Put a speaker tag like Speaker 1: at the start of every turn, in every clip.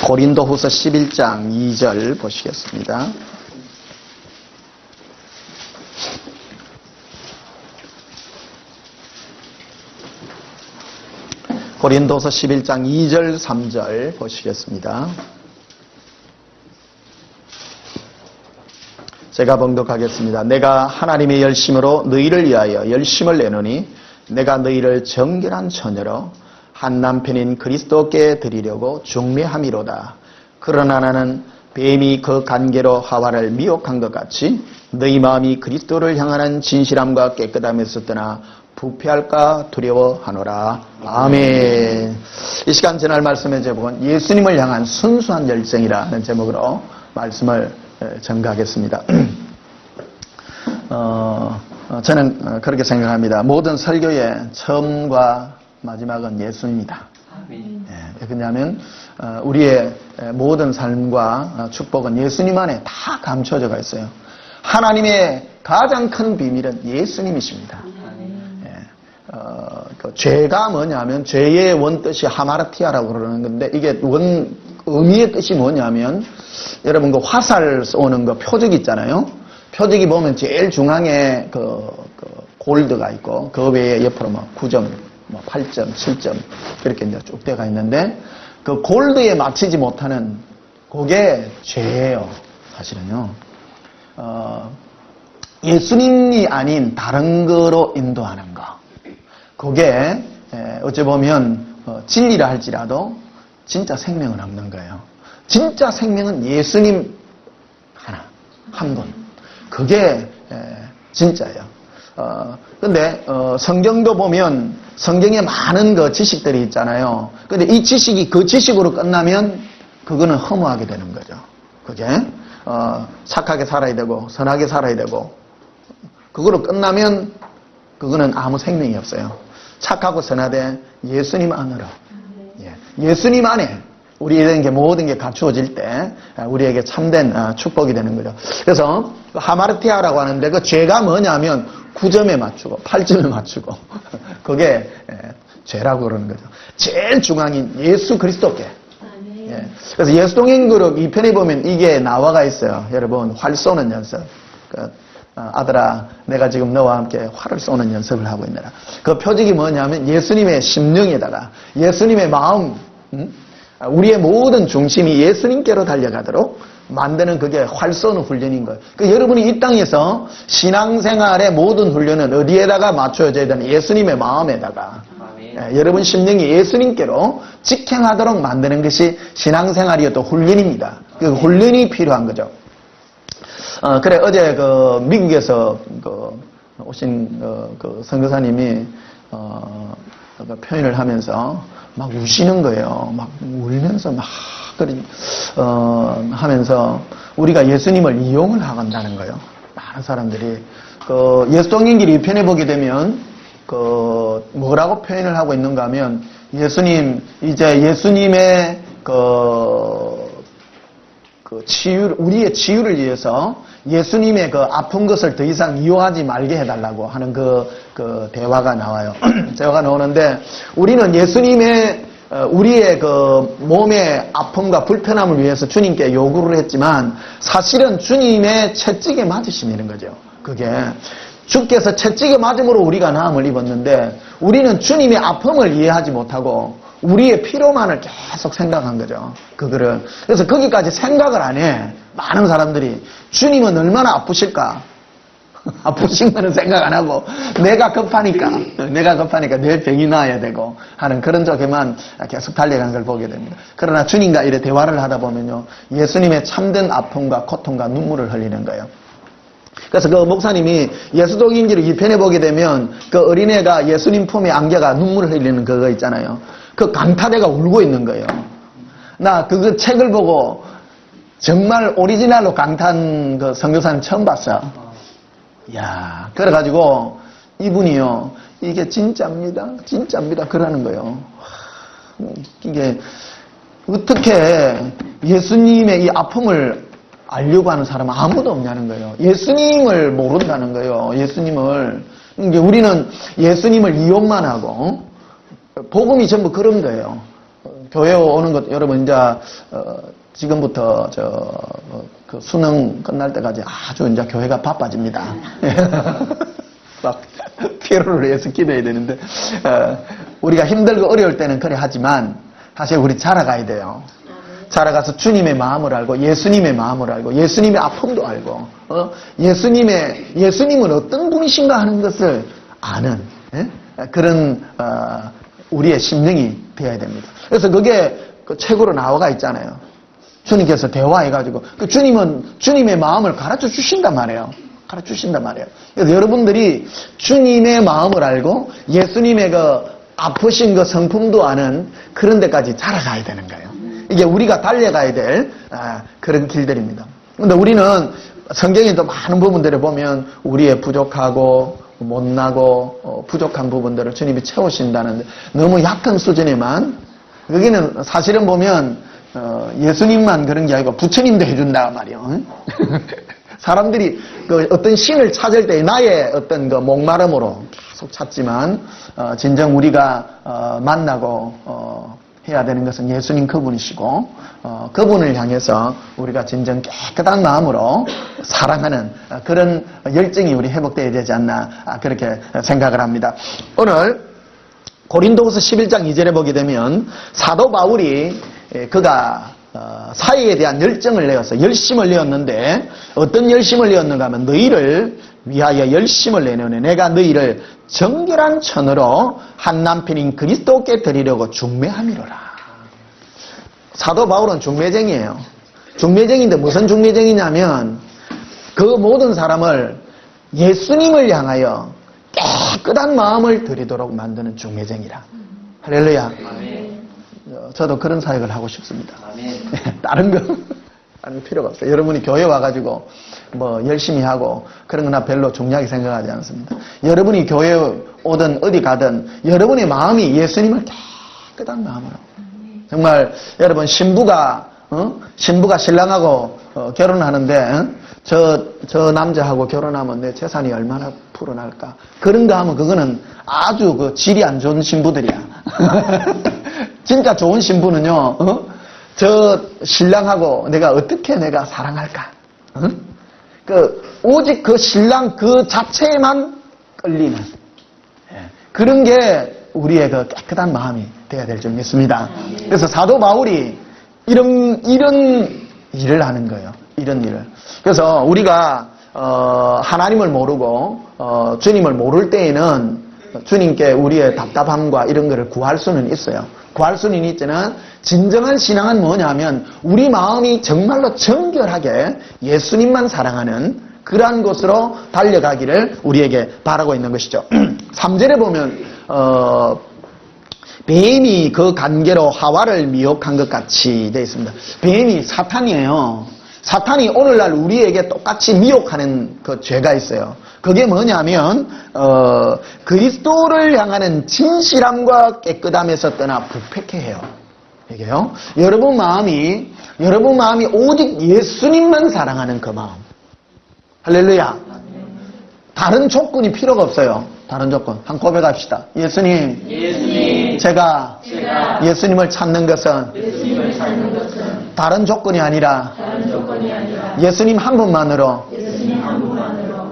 Speaker 1: 고린도후서 11장 2절 보시겠습니다. 고린도서 11장 2절 3절 보시겠습니다. 제가 봉독하겠습니다. 내가 하나님의 열심으로 너희를 위하여 열심을 내노니 내가 너희를 정결한 처녀로 한 남편인 그리스도께 드리려고 중매함이로다. 그러나 나는 뱀이 그 관계로 하와를 미혹한 것 같이 너희 마음이 그리스도를 향하는 진실함과 깨끗함에서 떠나 부패할까 두려워하노라. 아멘. 이 시간 전할 말씀의 제목은 예수님을 향한 순수한 열정이라는 제목으로 말씀을 전가하겠습니다. 저는 그렇게 생각합니다. 모든 설교의 처음과 마지막은 예수님이다. 왜냐하면 우리의 모든 삶과 축복은 예수님 안에 다 감춰져 있어요. 하나님의 가장 큰 비밀은 예수님이십니다. 그 죄가 뭐냐면 죄의 원뜻이 하마르티아라고 그러는 건데 이게 의미의 뜻이 뭐냐면 여러분 그 화살 쏘는 거 표적 있잖아요. 표적이 보면 제일 중앙에 그 골드가 있고 그 외에 옆으로 9점, 8점, 7점 이렇게 이제 쭉 되어 있는데 그 골드에 맞추지 못하는 그게 죄예요. 사실은요. 예수님이 아닌 다른 거로 인도하는 거. 그게 어찌 보면 진리라 할지라도 진짜 생명은 없는 거예요. 진짜 생명은 예수님 하나, 한 분. 그게 진짜예요. 근데 성경도 보면 성경에 많은 그 지식들이 있잖아요. 근데 이 지식이 그 지식으로 끝나면 그거는 허무하게 되는 거죠. 그게 착하게 살아야 되고 선하게 살아야 되고 그거로 끝나면 그거는 아무 생명이 없어요. 착하고 선하되 예수님 안으로, 예수님 안에 우리에게 모든 게 갖추어질 때 우리에게 참된 축복이 되는 거죠. 그래서 하마르티아라고 하는데 그 죄가 뭐냐면 9점에 맞추고 8점에 맞추고 그게 죄라고 그러는 거죠. 제일 중앙인 예수 그리스도께. 그래서 예수동행그룹 2편에 보면 이게 나와가 있어요. 여러분 활 쏘는 연습. 아들아 내가 지금 너와 함께 활을 쏘는 연습을 하고 있느라. 그 표적이 뭐냐면 예수님의 심령에다가 예수님의 마음, 우리의 모든 중심이 예수님께로 달려가도록 만드는 그게 활 쏘는 훈련인 거예요. 그러니까 여러분이 이 땅에서 신앙생활의 모든 훈련은 어디에다가 맞춰져야 되는 예수님의 마음에다가 여러분 심령이 예수님께로 직행하도록 만드는 것이 신앙생활이요 또 훈련입니다. 그 훈련이 필요한 거죠. 그래, 어제 미국에서 오신 그 선교사님이 표현을 하면서 막 우시는 거예요. 막 울면서 막 하면서 우리가 예수님을 이용을 하간다는 거예요. 많은 사람들이 예수동행길 2편에 보게 되면 뭐라고 표현을 하고 있는가 하면 이제 예수님의 우리의 치유를 위해서 예수님의 아픈 것을 더 이상 이용하지 말게 해달라고 하는 그 대화가 나와요. 대화가 나오는데 우리는 예수님의 우리의 몸의 아픔과 불편함을 위해서 주님께 요구를 했지만 사실은 주님의 채찍에 맞으시는 거죠. 그게 주께서 채찍에 맞음으로 우리가 나음을 입었는데 우리는 주님의 아픔을 이해하지 못하고 우리의 피로만을 계속 생각한 거죠. 그래서 거기까지 생각을 안 해. 많은 사람들이 주님은 얼마나 아프실까? 아프신 거는 생각 안 하고 내가 급하니까 내 병이 나아야 되고 하는 그런 쪽에만 계속 달려가는 걸 보게 됩니다. 그러나 주님과 이렇게 대화를 하다 보면요. 예수님의 참된 아픔과 고통과 눈물을 흘리는 거예요. 그래서 그 목사님이 예수동행기를 2편에 보게 되면 그 어린애가 예수님 품에 안겨가 눈물을 흘리는 그거 있잖아요. 그 강타대가 울고 있는 거예요. 나 그 책을 보고 정말 오리지널로 강탄 그 선교사님 처음 봤어. 야, 그래가지고 이분이요, 이게 진짜입니다. 그러는 거예요. 이게 어떻게 예수님의 이 아픔을 알려고 하는 사람은 아무도 없냐는 거예요. 예수님을 모른다는 거예요. 우리는 예수님을 이용만 하고 복음이 전부 그런 거예요. 교회 오는 것, 여러분, 이제, 지금부터, 그 수능 끝날 때까지 아주 이제 교회가 바빠집니다. 막, 피로를 위해서 기도해야 되는데, 우리가 힘들고 어려울 때는 그래 하지만, 사실 우리 자라가야 돼요. 자라가서 주님의 마음을 알고, 예수님의 마음을 알고, 예수님의 아픔도 알고, 예수님은 어떤 분이신가 하는 것을 아는, 그런, 우리의 심령이 되어야 됩니다. 그래서 그게 그 책으로 나와가 있잖아요. 주님께서 대화해가지고, 그 주님은 주님의 마음을 가르쳐 주신단 말이에요. 가르쳐 주신단 말이에요. 그래서 여러분들이 주님의 마음을 알고, 예수님의 그 아프신 그 성품도 아는 그런 데까지 자라가야 되는 거예요. 이게 우리가 달려가야 될 그런 길들입니다. 그런데 우리는 성경에 또 많은 부분들을 보면 우리의 부족하고 못나고 부족한 부분들을 주님이 채우신다는데 너무 약한 수준에만 여기는 사실은 보면 예수님만 그런 게 아니고 부처님도 해준다 말이에요. 사람들이 그 어떤 신을 찾을 때 나의 어떤 그 목마름으로 계속 찾지만 진정 우리가 만나고 해야 되는 것은 예수님 그분이시고 그분을 향해서 우리가 진정 깨끗한 마음으로 사랑하는 그런 열정이 우리 회복되어야 되지 않나 그렇게 생각을 합니다. 오늘 고린도후서 11장 2절에 보게 되면 사도 바울이 그가 사회에 대한 열정을 내어서 열심을 내었는데 어떤 열심을 내었는가 하면 너희를 위하여 열심을 내노니 내가 너희를 정결한 천으로 한 남편인 그리스도께 드리려고 중매함이로라. 사도 바울은 중매쟁이에요. 중매쟁인데 무슨 중매쟁이냐면 그 모든 사람을 예수님을 향하여 깨끗한 마음을 드리도록 만드는 중매쟁이라. 할렐루야. 저도 그런 사역을 하고 싶습니다. 다른 거 하는 필요가 없어요. 여러분이 교회 와가지고 뭐 열심히 하고 그런 거나 별로 중요하게 생각하지 않습니다. 여러분이 교회 오든 어디 가든 여러분의 마음이 예수님을 깨끗한 마음으로 정말 여러분 신부가 신랑하고 결혼하는데 저 남자하고 결혼하면 내 재산이 얼마나 불어날까 그런가 하면 그거는 아주 그 질이 안 좋은 신부들이야. 진짜 좋은 신부는요, 저 신랑하고 어떻게 내가 사랑할까? 오직 그 신랑 그 자체에만 끌리는, 그런 게 우리의 그 깨끗한 마음이 되어야 될 줄 믿습니다. 그래서 사도 바울이 이런 일을 하는 거예요. 이런 일을. 그래서 우리가, 하나님을 모르고, 주님을 모를 때에는 주님께 우리의 답답함과 이런 거를 구할 수는 있어요. 구할 수는 있지만 진정한 신앙은 뭐냐면 우리 마음이 정말로 정결하게 예수님만 사랑하는 그러한 곳으로 달려가기를 우리에게 바라고 있는 것이죠. 3절에 보면 뱀이 그 관계로 하와를 미혹한 것 같이 되어 있습니다. 뱀이 사탄이에요. 사탄이 오늘날 우리에게 똑같이 미혹하는 그 죄가 있어요. 그게 뭐냐면 그리스도를 향하는 진실함과 깨끗함에서 떠나 부패케 해요. 이게요. 여러분 마음이 오직 예수님만 사랑하는 그 마음. 할렐루야. 다른 조건이 필요가 없어요. 다른 조건. 한 고백합시다. 예수님. 제가 예수님을 찾는 것은 다른 조건이 아니라 예수님 한 분만으로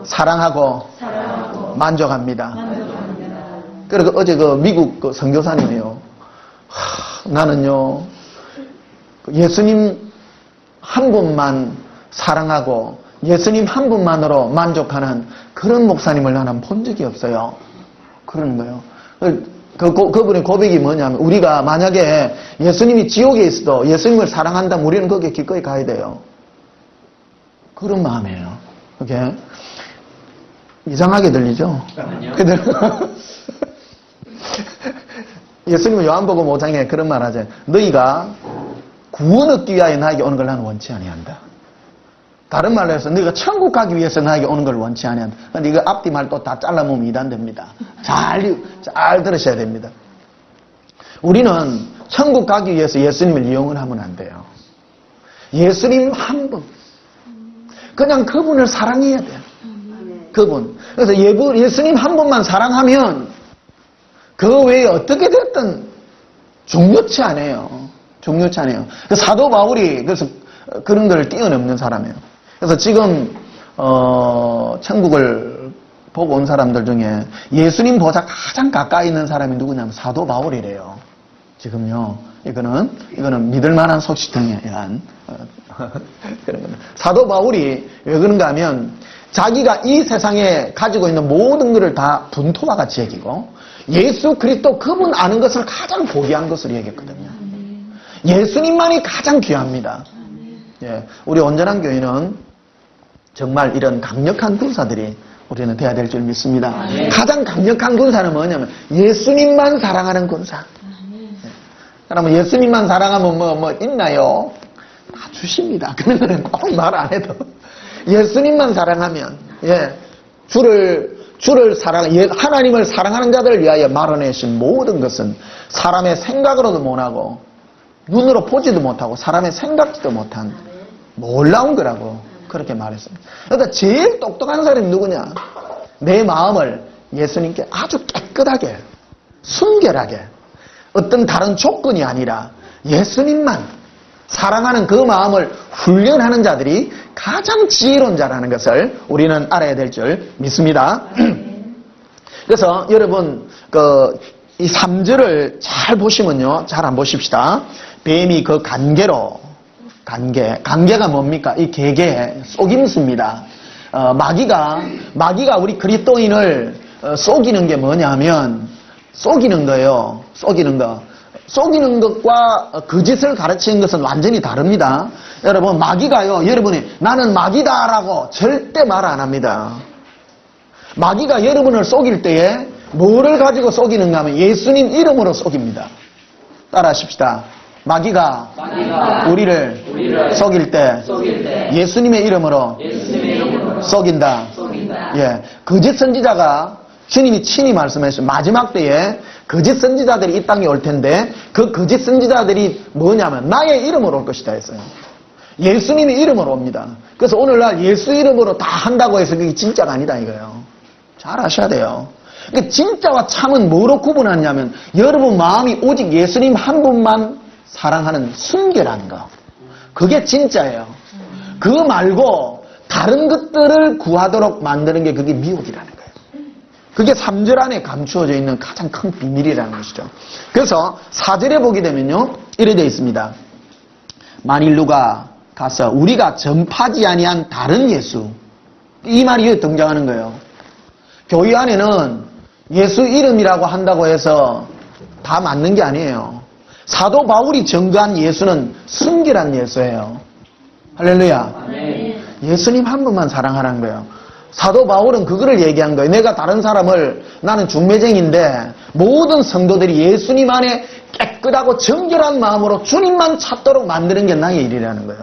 Speaker 1: 사랑하고 만족합니다. 그리고 어제 그 미국 그 선교사님이요. 나는요, 예수님 한 분만 사랑하고 예수님 한 분만으로 만족하는 그런 목사님을 나는 본 적이 없어요. 그러는 거예요. 그분의 고백이 뭐냐면 우리가 만약에 예수님이 지옥에 있어도 예수님을 사랑한다면 우리는 거기에 기꺼이 가야 돼요. 그런 마음이에요. 그게 이상하게 들리죠? 예수님은 요한복음 5장에 그런 말 하죠. 너희가 구원 얻기 위하여 나에게 오는 걸 나는 원치 아니한다. 다른 말로 해서 너희가 천국 가기 위해서 나에게 오는 걸 원치 아니한다. 근데 이거 앞뒤 말 또 다 잘라보면 이단됩니다. 잘 들으셔야 됩니다. 우리는 천국 가기 위해서 예수님을 이용을 하면 안 돼요. 예수님 한 분. 그냥 그분을 사랑해야 돼요. 그분. 그래서 예수님 한 분만 사랑하면 그 외에 어떻게 됐든 중요치 않아요. 중요치 않아요. 사도 바울이 그래서 그런 걸 뛰어넘는 사람이에요. 그래서 지금 천국을 보고 온 사람들 중에 예수님 보다 가장 가까이 있는 사람이 누구냐면 사도 바울이래요. 지금요. 이거는 믿을 만한 소식통에 의한 그런 겁니다. 사도 바울이 왜 그런가 하면 자기가 이 세상에 가지고 있는 모든 것을 다 분토와 같이 여기고 예수 그리스도 그분 아는 것을 가장 고귀한 것으로 여겼거든요. 예수님만이 가장 귀합니다. 예, 우리 온전한 교회는 정말 이런 강력한 군사들이 우리는 돼야 될 줄 믿습니다. 가장 강력한 군사는 뭐냐면 예수님만 사랑하는 군사. 예. 그러면 예수님만 사랑하면 뭐 있나요? 다 주십니다. 그런 거는 꼭 말 안 해도. 예수님만 사랑하면, 예, 하나님을 사랑하는 자들을 위하여 마련하신 모든 것은 사람의 생각으로도 못하고, 눈으로 보지도 못하고, 사람의 생각지도 못한 놀라운 거라고 그렇게 말했습니다. 그러니까 제일 똑똑한 사람이 누구냐? 내 마음을 예수님께 아주 깨끗하게, 순결하게, 어떤 다른 조건이 아니라 예수님만 사랑하는 그 마음을 훈련하는 자들이 가장 지혜로운 자라는 것을 우리는 알아야 될 줄 믿습니다. 그래서 여러분 이 3절을 잘 보시면요. 잘 안 보십시다. 뱀이 그 관계가 뭡니까? 이 개개의 속임수입니다. 마귀가 우리 그리스도인을 속이는 게 뭐냐면 속이는 거예요. 속이는 것과 거짓을 가르치는 것은 완전히 다릅니다. 여러분, 마귀가요, 여러분이 나는 마귀다라고 절대 말 안 합니다. 마귀가 여러분을 속일 때에 뭐를 가지고 속이는가 하면 예수님 이름으로 속입니다. 따라 하십시다. 마귀가 우리를 속일 때 예수님의 이름으로 속인다. 예, 거짓 선지자가 주님이 친히 말씀하셨어요. 마지막 때에 거짓 선지자들이 이 땅에 올 텐데 그 거짓 선지자들이 뭐냐면 나의 이름으로 올 것이다 했어요. 예수님의 이름으로 옵니다. 그래서 오늘날 예수 이름으로 다 한다고 해서 그게 진짜가 아니다 이거예요. 잘 아셔야 돼요. 그러니까 진짜와 참은 뭐로 구분하냐면 여러분 마음이 오직 예수님 한 분만 사랑하는 순결한 거. 그게 진짜예요. 그거 말고 다른 것들을 구하도록 만드는 게 그게 미혹이라는 거예요. 그게 3절 안에 감추어져 있는 가장 큰 비밀이라는 것이죠. 그래서 4절에 보게 되면요. 이래 되어 있습니다. 만일 누가 가서 우리가 전파지 아니한 다른 예수. 이 말이 여기 등장하는 거예요. 교회 안에는 예수 이름이라고 한다고 해서 다 맞는 게 아니에요. 사도 바울이 증거한 예수는 순결한 예수예요. 할렐루야. 예수님 한 분만 사랑하라는 거예요. 사도 바울은 그거를 얘기한 거예요. 내가 다른 사람을 나는 중매쟁인데 모든 성도들이 예수님 안에 깨끗하고 정결한 마음으로 주님만 찾도록 만드는 게 나의 일이라는 거예요.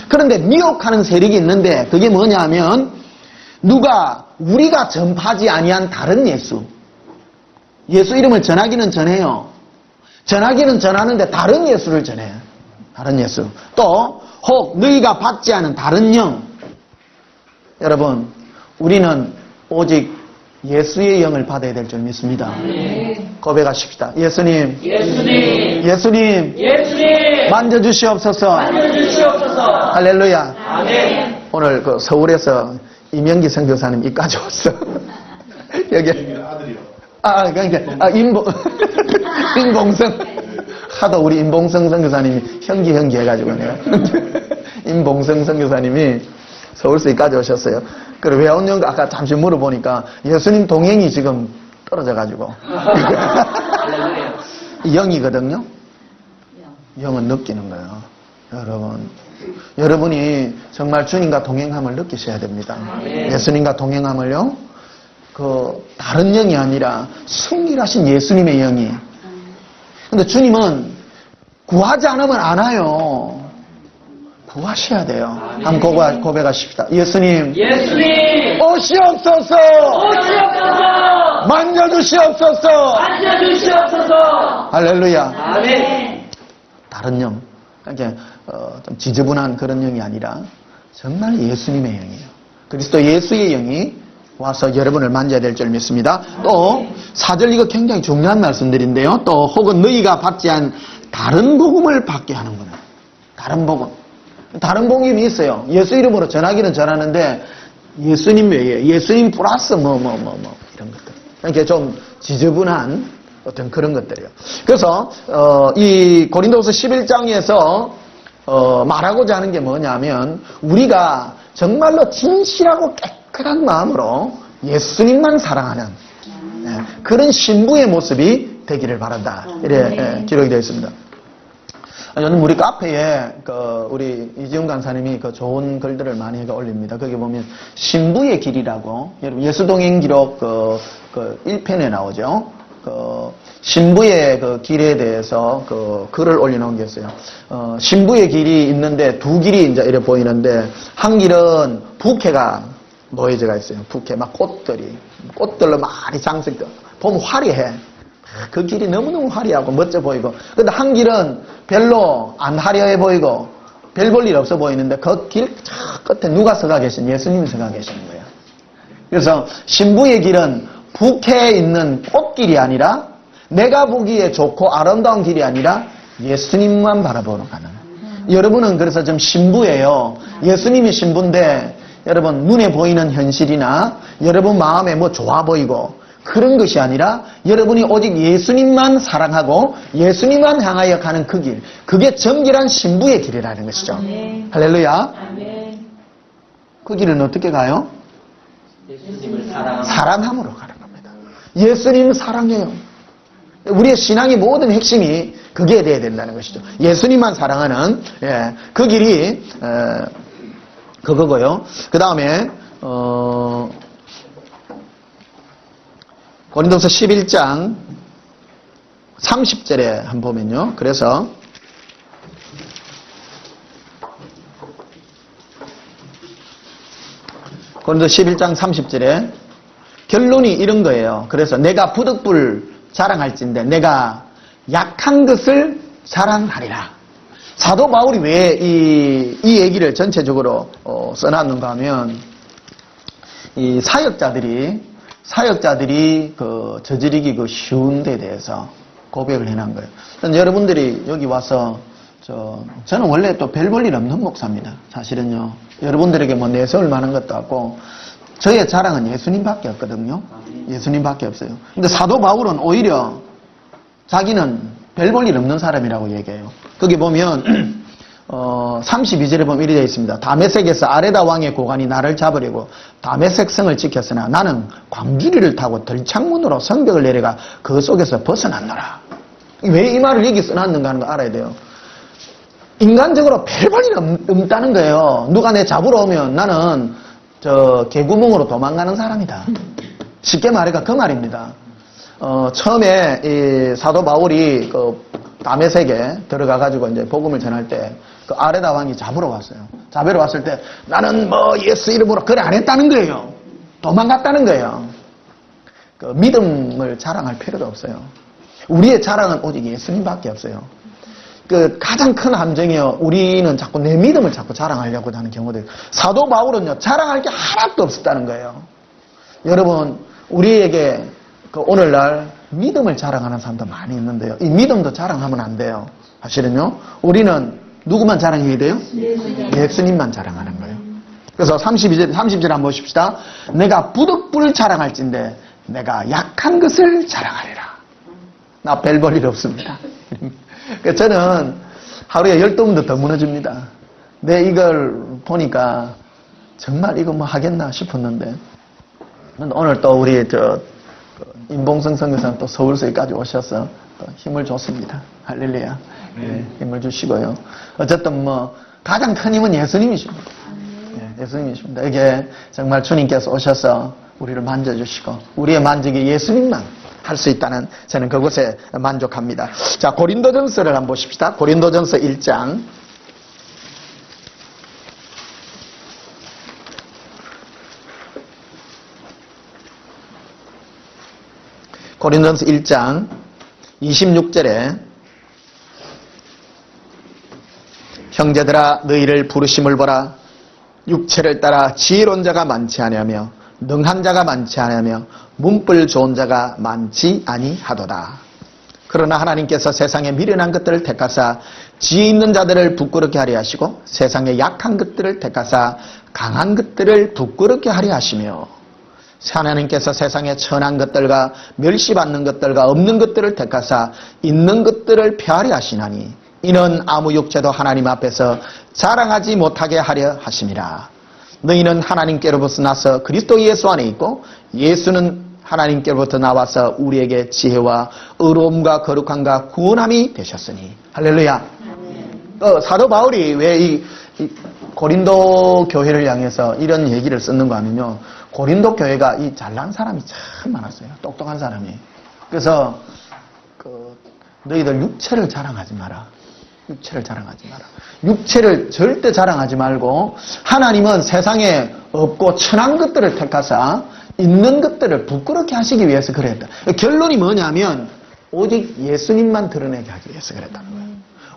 Speaker 1: 그런데 미혹하는 세력이 있는데 그게 뭐냐 하면 우리가 전파지 아니한 다른 예수 이름을 전하기는 전해요. 전하기는 전하는데 다른 예수를 전해요. 다른 예수. 또 혹 너희가 받지 않은 다른 영. 여러분 우리는 오직 예수의 영을 받아야 될 줄 믿습니다. 고백하십시다. 예수님 만져주시옵소서. 할렐루야.
Speaker 2: 아멘.
Speaker 1: 오늘 서울에서 이명기 선교사님 이까지 왔어. 여기 그러니까 임봉성 하도 우리 임봉성 선교사님이 형기 해가지고 내가 임봉성 선교사님이 서울서 여기까지 오셨어요. 그리고 왜 왔는가 아까 잠시 물어보니까 예수님 동행이 지금 떨어져가지고 영이거든요. 영은 느끼는 거예요. 여러분이 정말 주님과 동행함을 느끼셔야 됩니다. 예수님과 동행함을요. 다른 영이 아니라 순결하신 예수님의 영이. 근데 주님은 구하지 않으면 안 와요. 구하셔야 돼요. 한번 고백하십시다. 예수님 오시옵소서. 만져주시옵소서. 할렐루야.
Speaker 2: 아멘.
Speaker 1: 다른 영. 그러니까 좀 지저분한 그런 영이 아니라 정말 예수님의 영이에요. 그리스도 예수의 영이 와서 여러분을 만져야 될 줄 믿습니다. 또 4절 이거 굉장히 중요한 말씀들인데요. 또 혹은 너희가 받지 않은 다른 복음을 받게 하는구나. 다른 복음. 다른 복음이 있어요. 예수 이름으로 전하기는 전하는데 예수님 외에 예수님 플러스 이런 것들. 이렇게 좀 지저분한 어떤 그런 것들이에요. 그래서 이 고린도후서 11장에서 말하고자 하는 게 뭐냐면 우리가 정말로 진실하고 깨끗한 마음으로 예수님만 사랑하는 그런 신부의 모습이 되기를 바란다. 이래 기록이 되어 있습니다. 저는 우리 카페에 우리 이지훈 강사님이 좋은 글들을 많이 올립니다. 거기 보면 신부의 길이라고 여러분 예수동행 기록 1편에 나오죠. 신부의 길에 대해서 글을 올려놓은 게 있어요. 신부의 길이 있는데 두 길이 이제 이렇게 보이는데 한 길은 부케가 놓여져 있어요. 부케 막 꽃들로 많이 장식돼 보면 화려해. 그 길이 너무너무 화려하고 멋져 보이고 근데 한 길은 별로 안 화려해 보이고 별 볼 일 없어 보이는데 그 길 끝에 누가 서가 계신 예수님이 서가 계시는 거예요. 그래서 신부의 길은 부케에 있는 꽃길이 아니라 내가 보기에 좋고 아름다운 길이 아니라 예수님만 바라보러 가는 여러분은 그래서 좀 신부예요. 예수님이 신부인데 여러분 눈에 보이는 현실이나 여러분 마음에 뭐 좋아 보이고 그런 것이 아니라 여러분이 오직 예수님만 사랑하고 예수님만 향하여 가는 그 길, 그게 정결한 신부의 길이라는 것이죠. 아멘. 할렐루야. 아멘. 그 길은 어떻게 가요?
Speaker 2: 예수님을
Speaker 1: 사랑함으로 가는 겁니다. 예수님 사랑해요. 우리의 신앙의 모든 핵심이 그게 돼야 된다는 것이죠. 예수님만 사랑하는 그 길이 그거고요. 그 다음에 고린도서 11장 30절에 한번 보면요. 그래서 고린도서 11장 30절에 결론이 이런 거예요. 그래서 내가 부득불 자랑할진대 내가 약한 것을 자랑하리라. 사도 바울이 왜 이 얘기를 전체적으로 써놨는가 하면 이 사역자들이 저지르기 쉬운 데 대해서 고백을 해놓은 거예요. 여러분들이 여기 와서 저는 원래 또 별 볼 일 없는 목사입니다. 사실은요. 여러분들에게 뭐 내세울 만한 것도 없고 저의 자랑은 예수님밖에 없거든요. 예수님밖에 없어요. 근데 사도 바울은 오히려 자기는 별 볼 일 없는 사람이라고 얘기해요. 거기 보면 32절에 보면 이렇게 되어 있습니다. 다메섹에서 아레다 왕의 고관이 나를 잡으려고 다메섹 성을 지켰으나 나는 광주리를 타고 들창문으로 성벽을 내려가 그 속에서 벗어났노라. 왜 이 말을 여기 써놨는가 하는 거 알아야 돼요. 인간적으로 별 볼 일 없다는 거예요. 누가 내 잡으러 오면 나는 개구멍으로 도망가는 사람이다. 쉽게 말해가 그 말입니다. 처음에 이 사도 바울이 다메섹에 들어가가지고 이제 복음을 전할 때 그 아레다 왕이 잡으러 왔어요. 잡으러 왔을 때 나는 예수 이름으로 그래 안 했다는 거예요. 도망갔다는 거예요. 믿음을 자랑할 필요도 없어요. 우리의 자랑은 오직 예수님밖에 없어요. 가장 큰 함정이요. 우리는 자꾸 내 믿음을 자꾸 자랑하려고 하는 경우들. 사도 바울은요, 자랑할 게 하나도 없었다는 거예요. 여러분, 우리에게 오늘날 믿음을 자랑하는 사람도 많이 있는데요. 이 믿음도 자랑하면 안 돼요. 사실은요. 우리는 누구만 자랑해야 돼요? 예수님만 자랑하는 거예요. 그래서 30절 한번 보십시다. 내가 부득불 자랑할진대 내가 약한 것을 자랑하리라. 나 별 볼 일 없습니다. 저는 하루에 10번도 더 무너집니다. 이걸 보니까 정말 이거 하겠나 싶었는데 오늘 또 우리 임봉성 선교사는 또 서울서까지 오셔서 또 힘을 줬습니다. 할렐루야. 힘을 주시고요. 어쨌든 가장 큰 힘은 예수님이십니다. 예수님이십니다. 이게 정말 주님께서 오셔서 우리를 만져주시고 우리의 만족이 예수님만 할 수 있다는 저는 그것에 만족합니다. 자, 고린도전서를 한번 보십시다. 고린도전서 1장. 고린도전서 1장 26절에 형제들아 너희를 부르심을 보라 육체를 따라 지혜로운 자가 많지 아니하며 능한 자가 많지 않으며 문불 좋은 자가 많지 아니하도다. 그러나 하나님께서 세상에 미련한 것들을 택하사 지혜 있는 자들을 부끄럽게 하려 하시고 세상에 약한 것들을 택하사 강한 것들을 부끄럽게 하려 하시며 하나님께서 세상에 천한 것들과 멸시받는 것들과 없는 것들을 택하사 있는 것들을 폐하려 하시나니 이는 아무 육체도 하나님 앞에서 자랑하지 못하게 하려 하심이라. 너희는 하나님께로부터 나서 그리스도 예수 안에 있고 예수는 하나님께로부터 나와서 우리에게 지혜와 의로움과 거룩함과 구원함이 되셨으니. 할렐루야. 사도 바울이 왜 이 고린도 교회를 향해서 이런 얘기를 썼는가 하면요, 고린도 교회가 이 잘난 사람이 참 많았어요. 똑똑한 사람이. 그래서 너희들 육체를 자랑하지 마라. 육체를 자랑하지 마라. 육체를 절대 자랑하지 말고 하나님은 세상에 없고 천한 것들을 택하사 있는 것들을 부끄럽게 하시기 위해서 그랬다. 결론이 뭐냐면 오직 예수님만 드러내게 하기 위해서 그랬다는 거예요.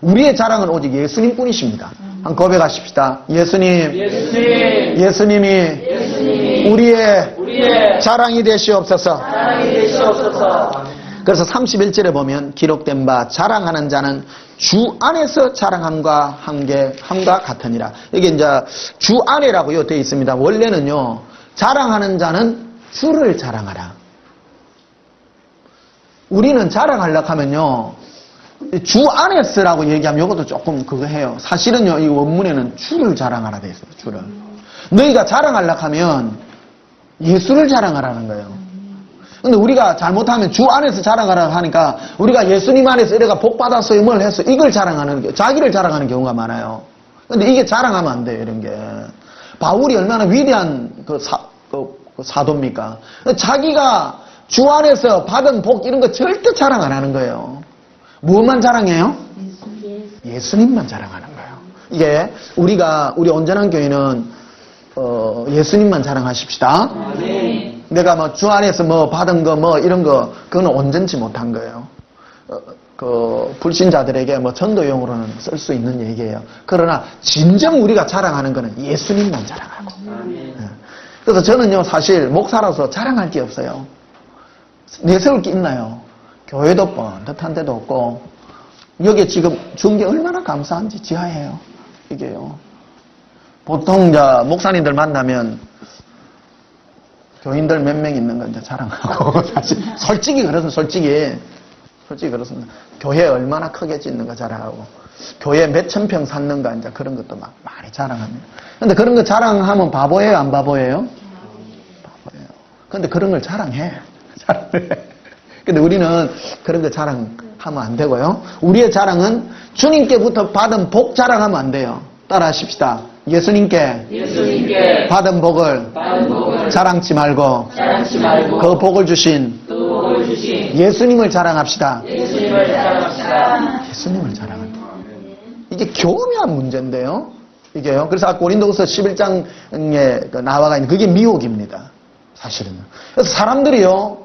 Speaker 1: 우리의 자랑은 오직 예수님 뿐이십니다. 한 고백하십시다. 예수님이 우리의 자랑이 되시옵소서. 그래서 31절에 보면 기록된 바 자랑하는 자는 주 안에서 자랑함과 함과 같으니라. 이게 이제 주 안에라고요 되어 있습니다. 원래는요, 자랑하는 자는 주를 자랑하라. 우리는 자랑하려고 하면요, 주 안에서라고 얘기하면 이것도 조금 그거 해요. 사실은요, 이 원문에는 주를 자랑하라 되어 있어요. 주를. 너희가 자랑하려고 하면 예수를 자랑하라는 거예요. 근데 우리가 잘못하면 주 안에서 자랑하라고 하니까 우리가 예수님 안에서 이래가 복 받았어요, 뭘 했어, 이걸 자랑하는 게, 자기를 자랑하는 경우가 많아요. 근데 이게 자랑하면 안 돼요, 이런 게. 바울이 얼마나 위대한 사도입니까? 자기가 주 안에서 받은 복 이런 거 절대 자랑 안 하는 거예요. 무엇만 자랑해요? 예수님만 자랑하는 거예요. 이게 우리 온전한 교회는 예수님만 자랑하십시다. 내가 뭐 주 안에서 뭐 받은 거 뭐 이런 거 그거는 온전치 못한 거예요. 불신자들에게 뭐 전도용으로는 쓸 수 있는 얘기예요. 그러나 진정 우리가 자랑하는 거는 예수님만 자랑하고. 그래서 저는요, 사실 목사로서 자랑할 게 없어요. 내세울 게 있나요? 교회도 없고 듯한 데도 없고, 여기에 지금 준 게 얼마나 감사한지 지하예요. 이게요. 보통 목사님들 만나면 교인들 몇 명 있는 건 이제 자랑하고, 사실 솔직히 그렇습니다. 교회 얼마나 크게 짓는가 자랑하고, 교회 몇천 평 샀는가 이제 그런 것도 막 많이 자랑합니다. 근데 그런 거 자랑하면 바보예요, 안 바보예요? 바보예요. 근데 그런 걸 자랑해. 근데 우리는 그런 거 자랑하면 안 되고요. 우리의 자랑은 주님께부터 받은 복 자랑하면 안 돼요. 따라 하십시다. 예수님께 받은 복을 자랑치 말고 그 복을 주신 예수님을 자랑합시다. 예수님을 자랑합니다. 이게 교묘한 문제인데요. 이게요. 그래서 고린도후서 11장에 나와가 있는 그게 미혹입니다. 사실은. 그래서 사람들이요,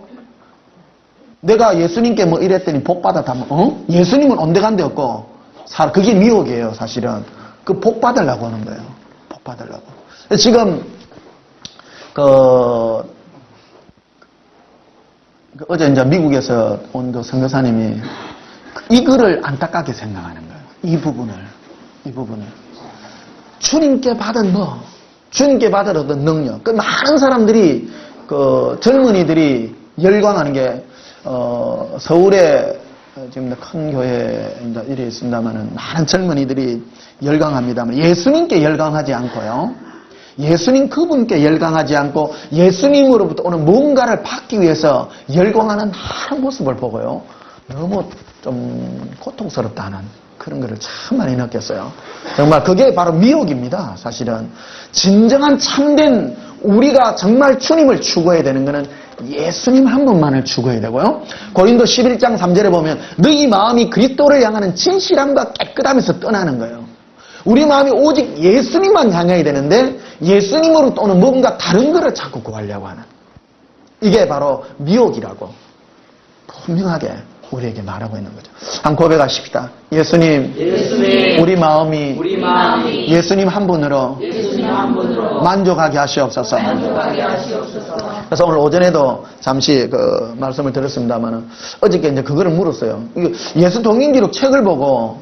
Speaker 1: 내가 예수님께 뭐 이랬더니 복 받았다면, 예수님은 온데간데 없고, 그게 미혹이에요, 사실은. 그 복 받으려고 하는 거예요. 복 받으려고. 지금, 어제 이제 미국에서 온 그 선교사님이 이 글을 안타깝게 생각하는 거예요. 이 부분을. 주님께 받은 주님께 받은 어떤 능력. 그 많은 사람들이, 젊은이들이 열광하는 게, 서울에 지금 큰 교회 이래 있습니다만은 많은 젊은이들이 열광합니다만 예수님께 열광하지 않고요. 예수님 그분께 열광하지 않고 예수님으로부터 오는 뭔가를 받기 위해서 열광하는 많은 모습을 보고요. 너무 좀 고통스럽다는 그런 거를 참 많이 느꼈어요. 정말 그게 바로 미혹입니다. 사실은. 진정한 참된 우리가 정말 주님을 추구해야 되는 것은 예수님 한 분만을 추구해야 되고요. 고린도 11장 3절에 보면 너희 마음이 그리스도를 향하는 진실함과 깨끗함에서 떠나는 거예요. 우리 마음이 오직 예수님만 향해야 되는데 예수님으로 오는 뭔가 다른 것을 자꾸 구하려고 하는, 이게 바로 미혹이라고 분명하게 우리에게 말하고 있는 거죠. 한 고백하십시다. 예수님, 우리 마음이 예수님 한 분으로 만족하게 하시옵소서. 그래서 오늘 오전에도 잠시 그 말씀을 드렸습니다만 어저께 이제 그거를 물었어요. 예수 동인기록 책을 보고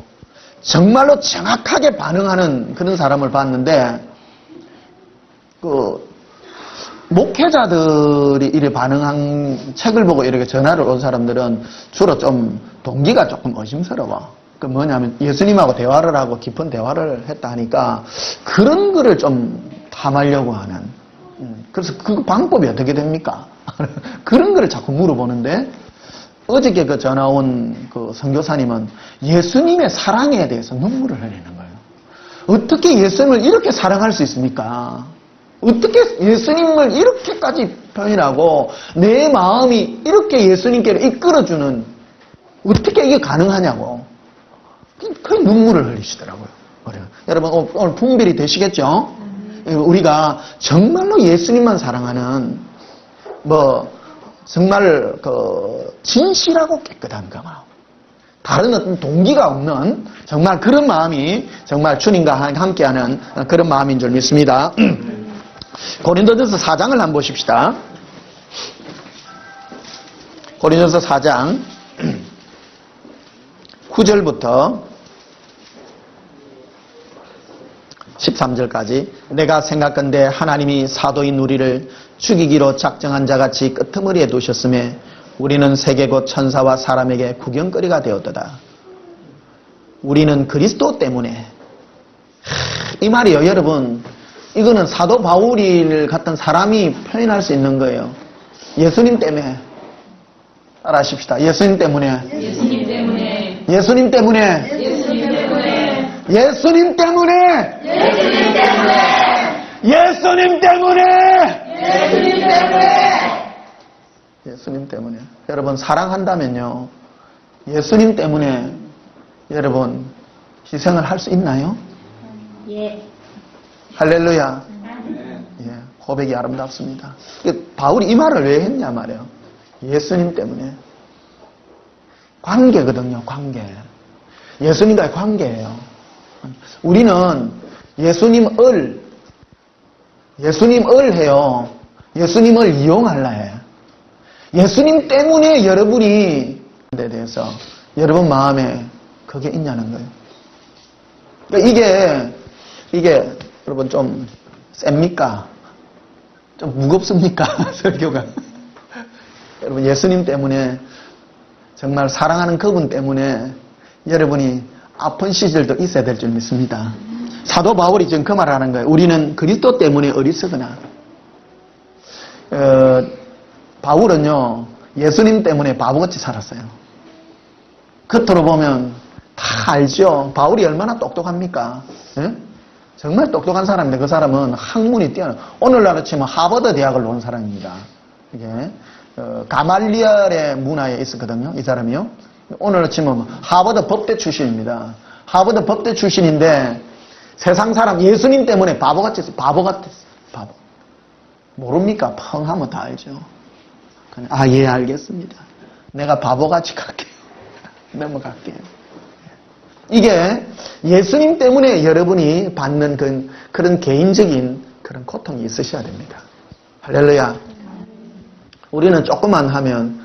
Speaker 1: 정말로 정확하게 반응하는 그런 사람을 봤는데 그 목회자들이 이렇게 반응한 책을 보고 이렇게 전화를 온 사람들은 주로 좀 동기가 조금 의심스러워. 그 뭐냐면 예수님하고 대화를 하고 깊은 대화를 했다 하니까 그런 거를 좀 탐하려고 하는. 그래서 그 방법이 어떻게 됩니까? 그런 거를 자꾸 물어보는데 어저께 그 전화 온 그 선교사님은 예수님의 사랑에 대해서 눈물을 흘리는 거예요. 어떻게 예수님을 이렇게 사랑할 수 있습니까? 어떻게 예수님을 이렇게까지 표현하고 내 마음이 이렇게 예수님께로 이끌어주는 어떻게 이게 가능하냐고 그 눈물을 흘리시더라고요. 여러분 오늘 분별이 되시겠죠? 우리가 정말로 예수님만 사랑하는 정말 그 진실하고 깨끗한 그 마음, 다른 어떤 동기가 없는 정말 그런 마음이 정말 주님과 함께하는 그런 마음인 줄 믿습니다. 고린도전서 4장을 한번 보십시다. 고린도전서 4장 9절부터 13절까지 내가 생각건대 하나님이 사도인 우리를 죽이기로 작정한 자같이 끄트머리에 두셨음에 우리는 세계 곧 천사와 사람에게 구경거리가 되었도다. 우리는 그리스도 때문에 이 말이요 여러분, 이거는 사도 바울을 같은 사람이 표현할 수 있는 거예요. 예수님 때문에. 따라하십시다. 예수님 때문에.
Speaker 3: 예수님 때문에.
Speaker 1: 예수님 때문에.
Speaker 3: 예수님 때문에.
Speaker 1: 예수님 때문에.
Speaker 3: 예수님 때문에.
Speaker 1: 예수님 때문에.
Speaker 3: 예수님 때문에.
Speaker 1: 예수님 때문에. 여러분 사랑한다면요, 예수님 때문에 여러분 희생을 할 수 있나요?
Speaker 3: 예.
Speaker 1: 할렐루야. 예, 고백이 아름답습니다. 바울이 이 말을 왜 했냐 말이에요. 예수님 때문에. 관계거든요, 관계. 예수님과의 관계예요. 우리는 예수님을 해요. 예수님을 이용하려 해. 예수님 때문에 여러분이 데 대해서 여러분 마음에 그게 있냐는 거예요. 그러니까 이게 여러분 좀 셉니까? 좀 무겁습니까? 설교가. 여러분 예수님 때문에 정말 사랑하는 그분 때문에 여러분이 아픈 시절도 있어야 될 줄 믿습니다. 사도 바울이 지금 그 말을 하는 거예요. 우리는 그리스도 때문에 어리석으나. 바울은요 예수님 때문에 바보같이 살았어요. 겉으로 보면 다 알죠. 바울이 얼마나 똑똑합니까? 예? 정말 똑똑한 사람인데 그 사람은 학문이 뛰어나. 오늘날로 치면 하버드 대학을 나온 사람입니다. 이게 가말리엘의 문화에 있었거든요. 이 사람이요. 오늘로 치면 하버드 법대 출신입니다. 하버드 법대 출신인데 세상 사람 예수님 때문에 바보. 모릅니까? 펑 하면 다 알죠. 아, 예, 알겠습니다. 내가 바보같이 갈게요. 넘어갈게요. 이게 예수님 때문에 여러분이 받는 그런 개인적인 그런 고통이 있으셔야 됩니다. 할렐루야. 우리는 조금만 하면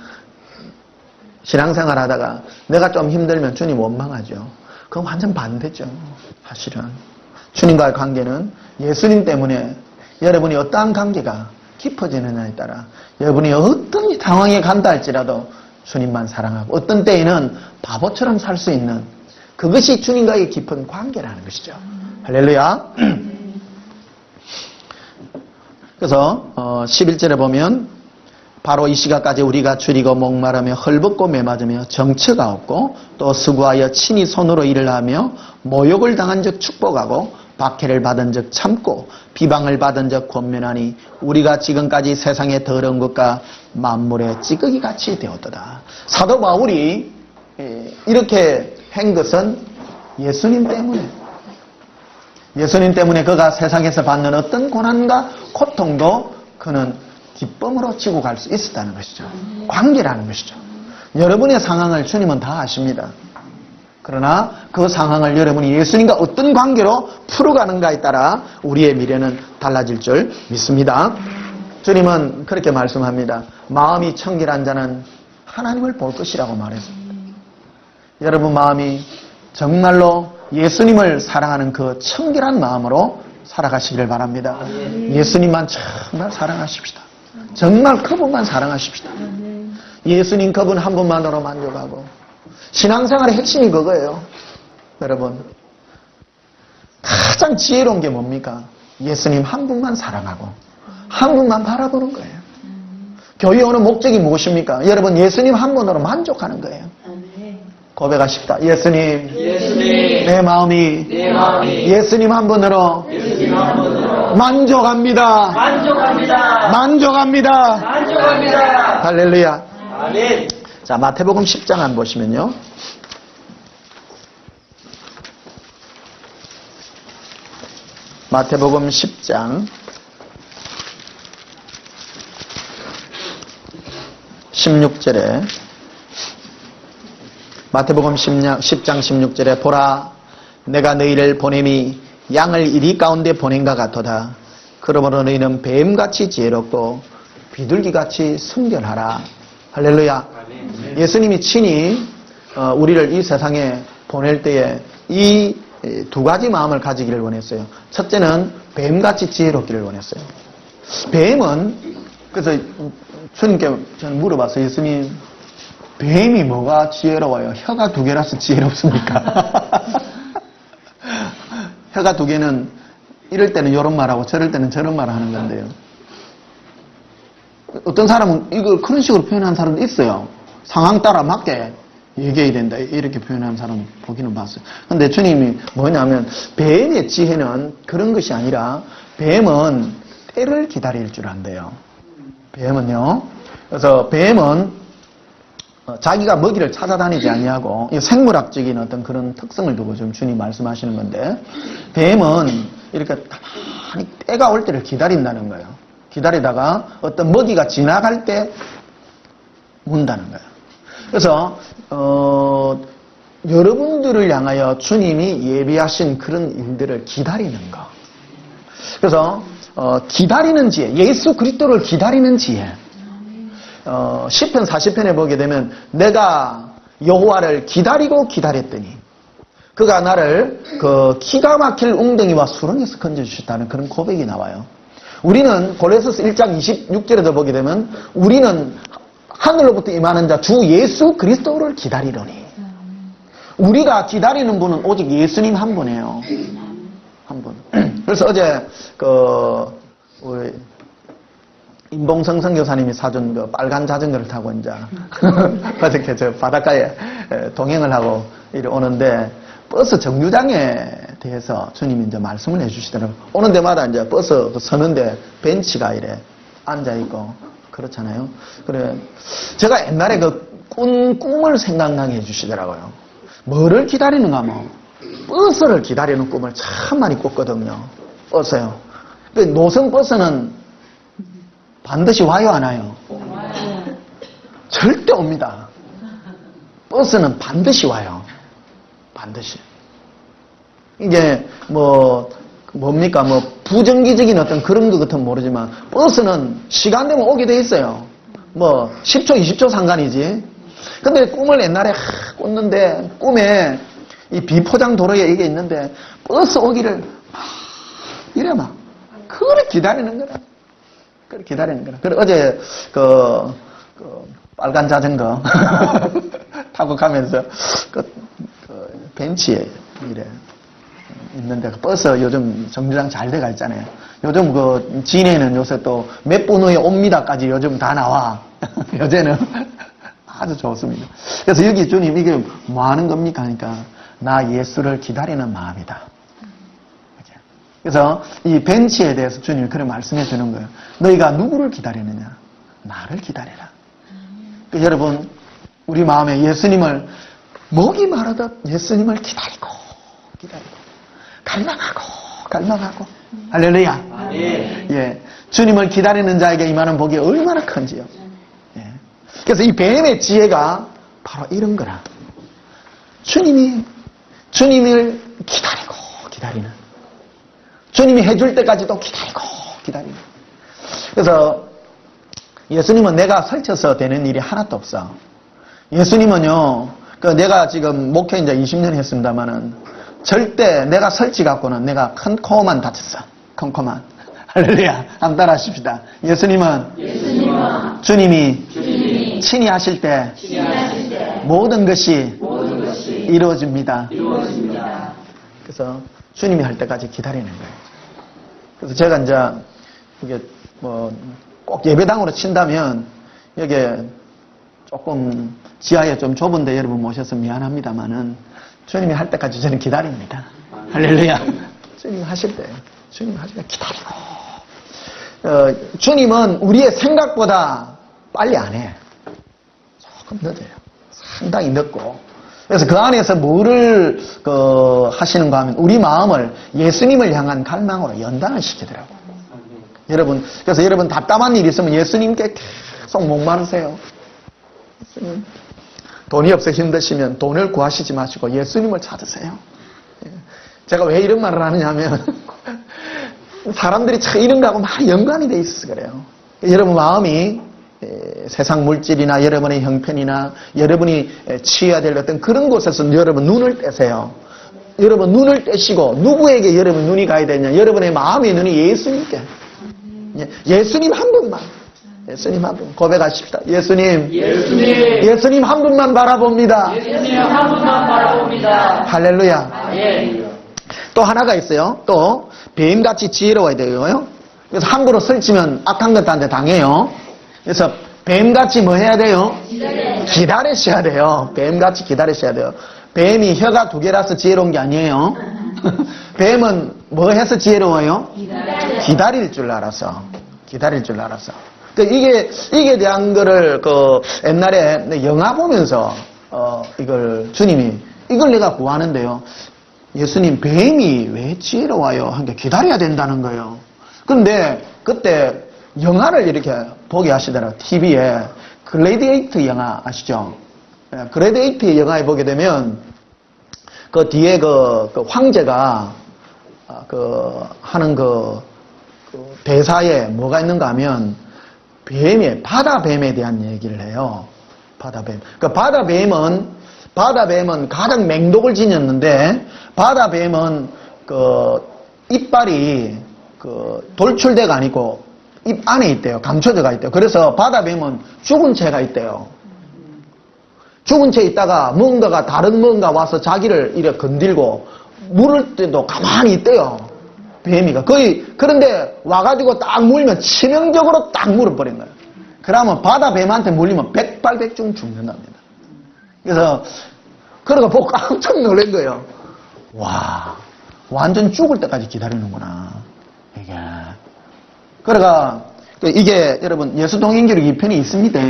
Speaker 1: 신앙생활 하다가 내가 좀 힘들면 주님 원망하죠. 그건 완전 반대죠. 사실은. 주님과의 관계는 예수님 때문에 여러분이 어떠한 관계가 깊어지느냐에 따라 여러분이 어떤 상황에 간다 할지라도 주님만 사랑하고 어떤 때에는 바보처럼 살 수 있는 그것이 주님과의 깊은 관계라는 것이죠. 할렐루야. 그래서 11절에 보면 바로 이 시각까지 우리가 줄이고 목마르며 헐벗고 매맞으며 정처가 없고 또 수고하여 친히 손으로 일을 하며 모욕을 당한 적 축복하고 박해를 받은 적 참고 비방을 받은 적 권면하니 우리가 지금까지 세상의 더러운 것과 만물의 찌꺼기 같이 되었도다. 사도 바울이 이렇게 한 것은 예수님 때문에. 예수님 때문에 그가 세상에서 받는 어떤 고난과 고통도 그는 기쁨으로 지고 갈 수 있었다는 것이죠. 관계라는 것이죠. 여러분의 상황을 주님은 다 아십니다. 그러나 그 상황을 여러분이 예수님과 어떤 관계로 풀어가는가에 따라 우리의 미래는 달라질 줄 믿습니다. 주님은 그렇게 말씀합니다. 마음이 청결한 자는 하나님을 볼 것이라고 말했습니다. 여러분 마음이 정말로 예수님을 사랑하는 그 청결한 마음으로 살아가시기를 바랍니다. 예수님만 정말 사랑하십시다. 정말 그분만 사랑하십시다. 예수님 그분 한 분만으로 만족하고 신앙생활의 핵심이 그거예요. 여러분 가장 지혜로운 게 뭡니까? 예수님 한 분만 사랑하고 한 분만 바라보는 거예요. 교회 오는 목적이 무엇입니까? 여러분 예수님 한 분으로 만족하는 거예요. 고백하십시다. 예수님, 내 마음이 예수님 한 분으로 만족합니다. 만족합니다. 할렐루야.
Speaker 2: 아멘.
Speaker 1: 자, 마태복음 10장 한번 보시면요. 마태복음 10장 16절에 마태복음 10장 16절에 보라 내가 너희를 보냄이 양을 이리 가운데 보낸가 같도다. 그러므로 너희는 뱀같이 지혜롭고 비둘기같이 순결하라. 할렐루야. 예수님이 친히 우리를 이 세상에 보낼 때에 이 두 가지 마음을 가지기를 원했어요. 첫째는 뱀같이 지혜롭기를 원했어요. 뱀은 그래서 주님께 저는 물어봤어요. 예수님 뱀이 뭐가 지혜로워요? 혀가 두 개라서 지혜롭습니까? 혀가 두 개는 이럴 때는 이런 말하고 저럴 때는 저런 말을 하는 건데요. 어떤 사람은 이걸 그런 식으로 표현하는 사람도 있어요. 상황 따라 맞게 얘기해야 된다. 이렇게 표현하는 사람 보기는 봤어요. 근데 주님이 뭐냐면 뱀의 지혜는 그런 것이 아니라 뱀은 때를 기다릴 줄 안대요. 뱀은요. 그래서 뱀은 자기가 먹이를 찾아다니지 아니하고 생물학적인 어떤 그런 특성을 두고 지금 주님 말씀하시는 건데 뱀은 이렇게 가만히 때가 올 때를 기다린다는 거예요. 기다리다가 어떤 먹이가 지나갈 때 문다는 거예요. 그래서 여러분들을 향하여 주님이 예비하신 그런 일들을 기다리는 거. 그래서 기다리는 지혜, 예수 그리스도를 기다리는 지혜. 시편 40편에 보게 되면 내가 여호와를 기다리고 기다렸더니 그가 나를 그 기가 막힐 웅덩이와 수렁에서 건져주셨다는 그런 고백이 나와요. 우리는 고린도서 1장 26절에도 보게 되면 우리는 하늘로부터 임하는 자 주 예수 그리스도를 기다리려니. 우리가 기다리는 분은 오직 예수님 한 분이에요. 한 분. 그래서 어제 우리 임봉성 선교사님이 사준 그 빨간 자전거를 타고 이제 어저께 저 바닷가에 동행을 하고 이리 오는데 버스 정류장에 대해서 주님이 이제 말씀을 해주시더라고요. 오는 데마다 이제 버스 서는데 벤치가 이래 앉아있고 그렇잖아요. 그래. 제가 옛날에 그 꿈을 생각나게 해주시더라고요. 뭐를 기다리는가 뭐. 버스를 기다리는 꿈을 참 많이 꿨거든요. 버스요. 노선 버스는 반드시 와요, 안 와요? 절대 옵니다. 버스는 반드시 와요. 반드시. 이게 뭡니까? 부정기적인 어떤 그런 것 같으면 모르지만 버스는 시간 되면 오게 돼 있어요. 10초, 20초 상관이지. 근데 꿈을 옛날에 꿨는데 꿈에 이 비포장 도로에 이게 있는데 버스 오기를 이래 그걸 기다리는 거라. 그걸 기다리는 거라. 그래 어제 빨간 자전거 타고 가면서 벤치에 이래 있는데 버스 요즘 정류장 잘 돼가 있잖아요. 요즘 진해는 요새 또 몇 분 후에 옵니다까지 요즘 다 나와. 요새는 아주 좋습니다. 그래서 여기 주님 이게 뭐 하는 겁니까? 하니까 나 예수를 기다리는 마음이다. 그래서 이 벤치에 대해서 주님이 그렇게 말씀해 주는 거예요. 너희가 누구를 기다리느냐? 나를 기다려라. 여러분 우리 마음에 예수님을 목이 마르듯 예수님을 기다리고 갈망하고 할렐루야. 예, 주님을 기다리는 자에게 임하는 복이 얼마나 큰지요. 예. 그래서 이 뱀의 지혜가 바로 이런 거라. 주님을 기다리는. 주님이 해줄 때까지도 기다리는. 그래서 예수님은 내가 설쳐서 되는 일이 하나도 없어. 예수님은요, 내가 지금 목회 이제 20년 했습니다만은 절대 내가 설치 갖고는 내가 큰 코만 다쳤어. 큰 코만. 할렐루야. 한번 따라 하십시다. 예수님은 주님이 친히 하실 때 모든 것이 이루어집니다. 그래서 주님이 할 때까지 기다리는 거예요. 그래서 제가 이제 이게 꼭 예배당으로 친다면 여기에 조금 지하에 좀 좁은데 여러분 모셔서 미안합니다만은 주님이 할 때까지 저는 기다립니다. 할렐루야. 주님 하실 때 기다리고. 주님은 우리의 생각보다 빨리 안 해. 조금 늦어요. 상당히 늦고. 그래서 그 안에서 뭐를 하시는가 하면 우리 마음을 예수님을 향한 갈망으로 연단을 시키더라고요. 그래서 여러분 답답한 일이 있으면 예수님께 계속 목마르세요. 예수님. 돈이 없어 힘드시면 돈을 구하시지 마시고 예수님을 찾으세요. 제가 왜 이런 말을 하느냐면 사람들이 참 이런 거하고 많이 연관이 돼 있어서 그래요. 여러분 마음이 세상 물질이나 여러분의 형편이나 여러분이 취해야 될 어떤 그런 곳에서 여러분 눈을 떼세요. 여러분 눈을 떼시고 누구에게 여러분 눈이 가야 되냐? 여러분의 마음의 눈이 예수님께. 예수님 한 분만. 예수님 한 분 고백하십시다. 예수님 한 분만 바라봅니다.
Speaker 2: 예수님 한 분만 바라봅니다.
Speaker 1: 할렐루야.
Speaker 2: 예.
Speaker 1: 또 하나가 있어요. 또 뱀같이 지혜로워야 돼요. 그래서 함부로 설치면 악한 것한테 당해요. 그래서 뱀같이 뭐 해야 돼요? 기다리셔야 돼요. 뱀같이 기다리셔야 돼요. 뱀이 혀가 2개라서 지혜로운 게 아니에요. 뱀은 뭐 해서 지혜로워요? 기다릴 줄 알아서. 이게 대한 거를 옛날에 영화 보면서 이걸 주님이 이걸 내가 구하는데요. 예수님 뱀이 왜 지혜로워요? 한 게 기다려야 된다는 거예요. 근데 그때 영화를 이렇게 보게 하시더라고요. TV에 글래디에이터 영화 아시죠? 글래디에이터 영화에 보게 되면 그 뒤에 그 황제가 하는 대사에 뭐가 있는가 하면 바다뱀에 대한 얘기를 해요. 바다뱀. 바다뱀은 가장 맹독을 지녔는데 바다뱀은 이빨이 돌출대가 아니고 입 안에 있대요. 감춰져가 있대요. 그래서 바다뱀은 죽은 채가 있대요. 죽은 채 있다가 다른 뭔가 와서 자기를 이렇게 건들고 물을 때도 가만히 있대요. 뱀이가. 그런데 와가지고 딱 물면 치명적으로 딱 물어버린 거예요. 그러면 바다뱀한테 물리면 백발백중 죽는답니다. 그래서, 그러고 보고 깜짝 놀란 거예요. 와, 완전 죽을 때까지 기다리는구나. 그러니까, 이게 여러분, 예수동인기록 2편이 있습니다.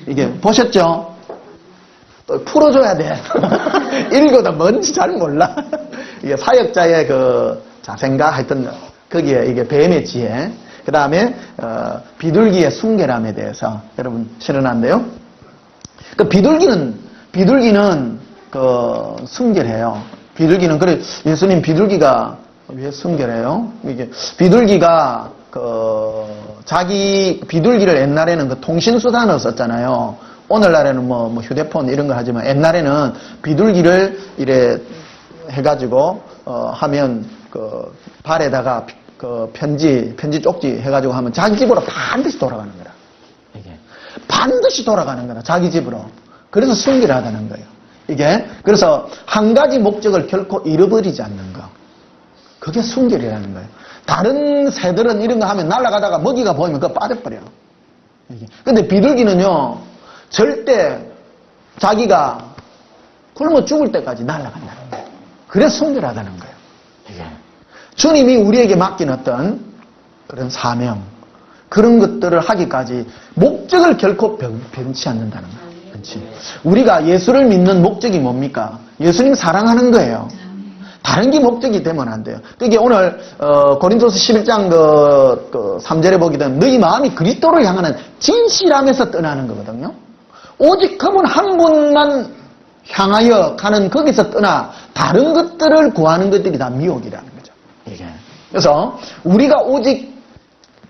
Speaker 1: 이게, 보셨죠? 또 풀어줘야 돼. 읽어도 뭔지 잘 몰라. 이게 사역자의 자생가 하여튼, 거기에 이게 뱀의 지혜. 그 다음에, 비둘기의 순결함에 대해서 여러분 실현한데요. 비둘기는 순결해요. 그래, 예수님 비둘기가 왜 순결해요? 이게, 비둘기가 비둘기를 옛날에는 통신수단으로 썼잖아요. 오늘날에는 뭐 휴대폰 이런 걸 하지만 옛날에는 비둘기를 이래 해가지고, 하면 발에다가 편지 쪽지 해가지고 하면 자기 집으로 반드시 돌아가는 거라. 이게. 반드시 돌아가는 거라. 자기 집으로. 그래서 순결하다는 거예요. 이게. 그래서 한 가지 목적을 결코 잃어버리지 않는 거. 그게 순결이라는 거예요. 다른 새들은 이런 거 하면 날아가다가 먹이가 보이면 그거 빠져버려. 이게. 근데 비둘기는요, 절대 자기가 굶어 죽을 때까지 날아간다는 거예요. 그래서 순결하다는 거예요. 이게. 주님이 우리에게 맡긴 어떤 그런 사명, 그런 것들을 하기까지 목적을 결코 변치 않는다는 거예요. 우리가 예수를 믿는 목적이 뭡니까? 예수님 사랑하는 거예요. 다른 게 목적이 되면 안 돼요. 그게 오늘 고린도서 11장 3절에 보게 되면 너희 마음이 그리스도를 향하는 진실함에서 떠나는 거거든요. 오직 그분 한 분만 향하여 가는 거기서 떠나 다른 것들을 구하는 것들이 다 미혹이라는 거죠. 이게. 그래서 우리가 오직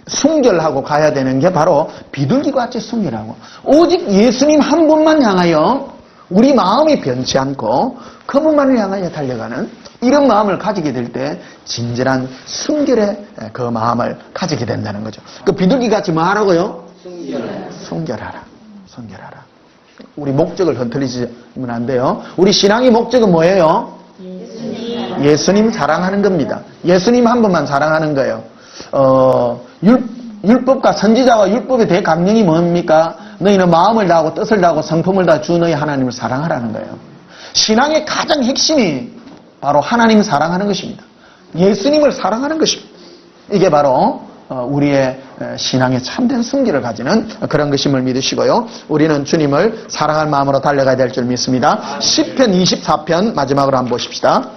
Speaker 1: 순결하고 가야 되는 게 바로 비둘기와 같이 순결하고 오직 예수님 한 분만 향하여 우리 마음이 변치 않고 그분만을 향하여 달려가는 이런 마음을 가지게 될 때 진실한 순결의 그 마음을 가지게 된다는 거죠. 그 비둘기같이 뭐 하라고요? 순결하라. 순결하라. 우리 목적을 흔들리시면 안 돼요. 우리 신앙의 목적은 뭐예요? 예수님 사랑하는 겁니다. 예수님 한 분만 사랑하는 거예요. 율법과 선지자와 율법의 대강령이 뭡니까? 너희는 마음을 다하고 뜻을 다하고 성품을 다하 주 너희 하나님을 사랑하라는 거예요. 신앙의 가장 핵심이 바로 하나님 사랑하는 것입니다. 예수님을 사랑하는 것입니다. 이게 바로 우리의 신앙의 참된 승기를 가지는 그런 것임을 믿으시고요. 우리는 주님을 사랑할 마음으로 달려가야 될 줄 믿습니다. 시편 24편 마지막으로 한번 보십시다.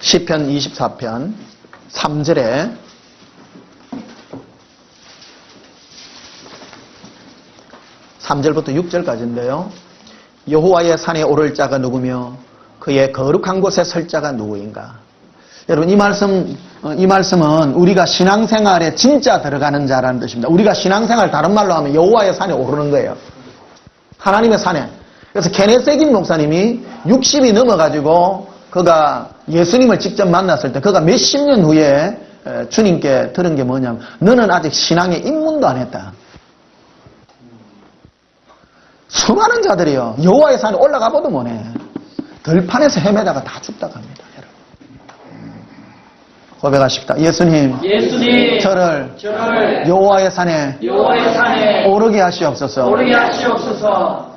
Speaker 1: 시편 24편 3절에 (3절부터) (6절까지인데요) 여호와의 산에 오를 자가 누구며 그의 거룩한 곳에 설 자가 누구인가? 여러분 이 말씀은 우리가 신앙생활에 진짜 들어가는 자라는 뜻입니다. 우리가 신앙생활 다른 말로 하면 여호와의 산에 오르는 거예요. 하나님의 산에. 그래서 케네세긴 목사님이 60이 넘어가지고 그가 예수님을 직접 만났을 때 그가 몇십 년 후에 주님께 들은 게 뭐냐면 너는 아직 신앙에 입문도 안 했다. 수많은 자들이요 여호와의 산에 올라가봐도 뭐네. 들판에서 헤매다가 다 죽다가 합니다. 고백하십시다. 예수님, 저를 여호와의 산에 오르게 하시옵소서.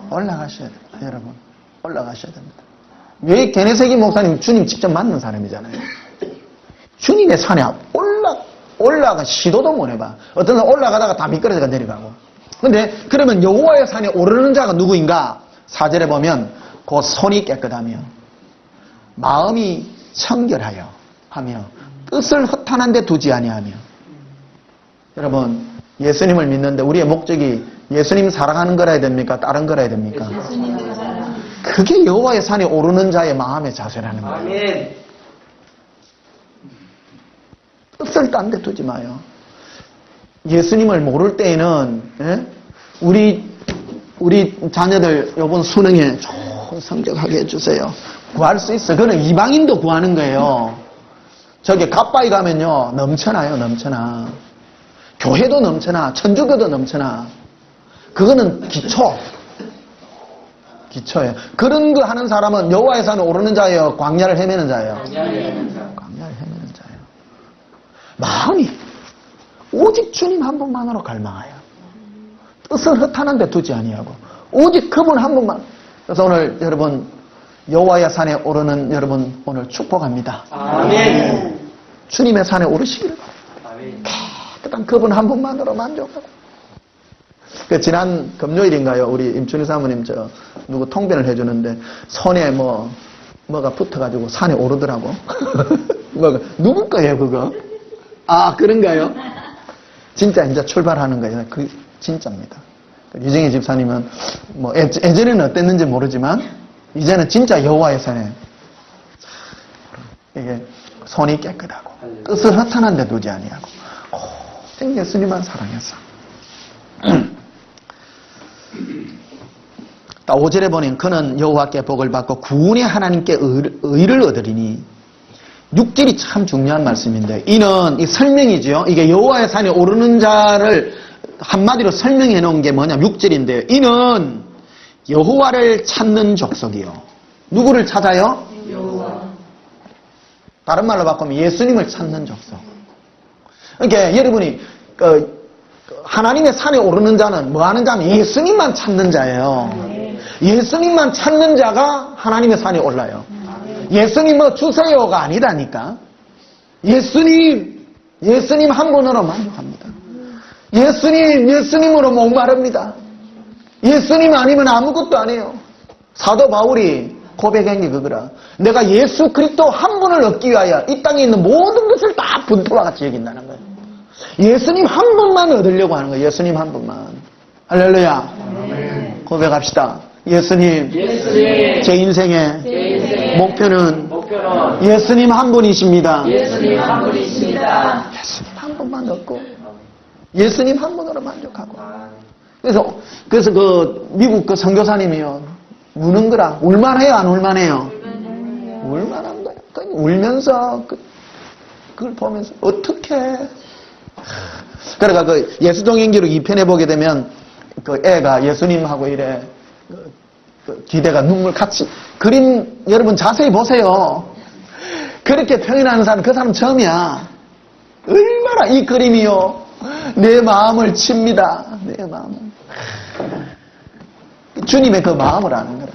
Speaker 1: 올라가셔야 돼요. 여러분 올라가셔야 됩니다. 왜 게네세기 목사님 주님 직접 만난 사람이잖아요. 주님의 산에 올라가 시도도 못 해봐. 어떤 사람 올라가다가 다 미끄러져가 내려가고. 근데 그러면 여호와의 산에 오르는 자가 누구인가? 4절에 보면 그 손이 깨끗하며 마음이 청결하여 하며 뜻을 허탄한 데 두지 아니하며. 여러분 예수님을 믿는데 우리의 목적이 예수님 사랑하는 거라야 됩니까? 다른 거라야 됩니까? 그게 여호와의 산에 오르는 자의 마음의 자세라는 거예요. 아멘. 뜻을 딴 데 두지 마요. 예수님을 모를 때에는 우리 자녀들 이번 수능에 좋은 성적하게 해주세요. 구할 수 있어. 그거는 이방인도 구하는 거예요. 저기 갓바위 가면요 넘쳐나요. 넘쳐나. 교회도 넘쳐나. 천주교도 넘쳐나. 그거는 기초예요. 그런 거 하는 사람은 여호와의 산에 오르는 자예요. 광야를 헤매는 자예요. 광야를 헤매는 자예요. 마음이 오직 주님 한 분만으로 갈망하여 뜻을 허탄한 데 두지 아니하고 오직 그분 한 분만. 그래서 오늘 여러분 여호와의 산에 오르는 여러분 오늘 축복합니다. 아멘. 주님의 산에 오르시기를 바랍니다. 깨끗한 그분 한 분만으로 만족하고. 그 지난 금요일인가요? 우리 임춘희 사모님 누구 통변을 해주는데 손에 뭐가 붙어가지고 산에 오르더라고. 누구 거예요 그거? 아 그런가요? 진짜 이제 출발하는 거예요. 그 진짜입니다. 유정희 집사님은 예전에는 어땠는지 모르지만 이제는 진짜 여호와의 산에 이게 손이 깨끗하고 뜻을 허탄한 데 두지 아니하고 오직 예수님만 사랑해서. 5절에 보니 그는 여호와께 복을 받고 구원의 하나님께 의를 얻으리니. 6절이 참 중요한 말씀인데 이는 이 설명이죠. 이게 여호와의 산에 오르는 자를 한마디로 설명해 놓은 게 뭐냐면 6절인데요. 이는 여호와를 찾는 족속이요. 누구를 찾아요? 여호와. 다른 말로 바꾸면 예수님을 찾는 족속. 그러니까 여러분이 하나님의 산에 오르는 자는 뭐 하는 자면 예수님만 찾는 자예요. 예수님만 찾는 자가 하나님의 산에 올라요. 예수님 주세요가 아니라니까. 예수님 한 분으로 만족합니다. 예수님으로 목마릅니다. 예수님 아니면 아무것도 안 해요. 사도 바울이 고백한 게 그거라. 내가 예수 그리스도 한 분을 얻기 위하여 이 땅에 있는 모든 것을 다 분토와 같이 여긴다는 거예요. 예수님 한 분만 얻으려고 하는 거예요. 예수님 한 분만. 할렐루야. 고백합시다. 예수님, 제 인생의 목표는 예수님 한 분이십니다.
Speaker 2: 예수님 한 분이십니다.
Speaker 1: 예수님 한 분만 얻고 예수님 한 분으로 만족하고. 그래서 그 미국 그 선교사님이요 우는 거라. 울만해요, 안 울만해요? 울만한 거야. 울면서 그걸 보면서 어떻게? 그러니까 그 예수동행기록 2편에 보게 되면 그 애가 예수님하고 이래 그 기대가 눈물 같이 그림 여러분 자세히 보세요. 그렇게 표현하는 사람 그 사람 처음이야. 얼마나 이 그림이요 내 마음을 칩니다. 내 마음을. 주님의 그 마음을 아는 거라.